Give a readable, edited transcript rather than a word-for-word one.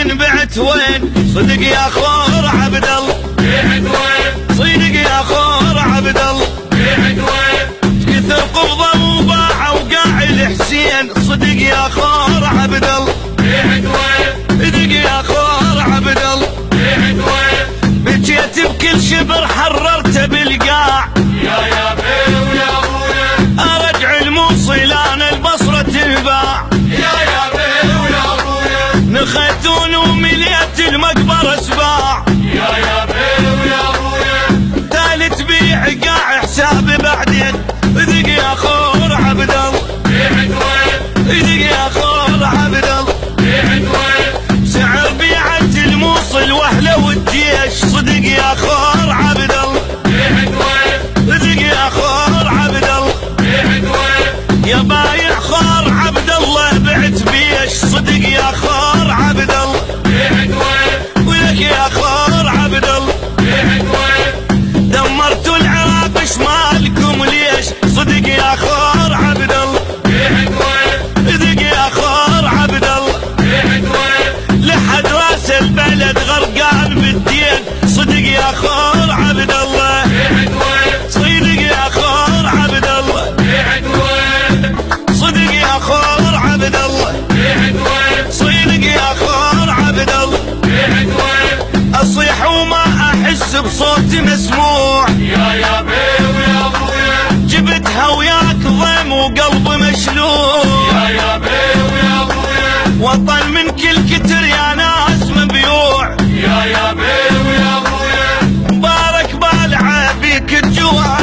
بعت وين صدق يا خور عبد الله بعت وين صدق يا خور عبد الله بعت وين كثر قبضه وباع وقاع الحسين صدق يا خور عبد الله بعت وين صدق يا خور عبد الله بعت وين بجيت بكل شبر حررته بالقاع يا بيه ويا ابويا ارجع الموصل انا البصره تنباع يا بيه ويا ابويا نخيتون ومليت المقبره سباع يا بيه ويا ابويا ثالث بيع قاع حسابي بعدين ذق يا خور عبد الله بعت وين ذق يا خور عبد الله بعت وين سعر بيعة الموصل واهله والجيش صدق يا خور عبد الله بعت وين ذق يا خور عبد الله بعت وين يا بايع خور عبد الله بعت بيش صدق يا خور عبد الله بعت وين ولك يا خور عبد الله بعت وين دمرتوا العراق شمالكم ليش صدق يا خور عبد الله بعت وين ذق يا خور عبد الله بعت وين لحد راس البلد غرقان بالدين صدق يا خور عبد الله بعت وين صدق يا خور عبد الله بعت وين صدق يا خور عبد الله بعت وين صدق يا خور عبد الله بعت وين اصيح وما احس بصوتي مسموع يا بيه ويا ابويا جبتها وياك ضيم وقلبي مشلوع يا بيه ويا ابويا وطن من كل كتر يا ناس مبيوع يا بيه ويا ابويا مبارك بالعبيك الجوع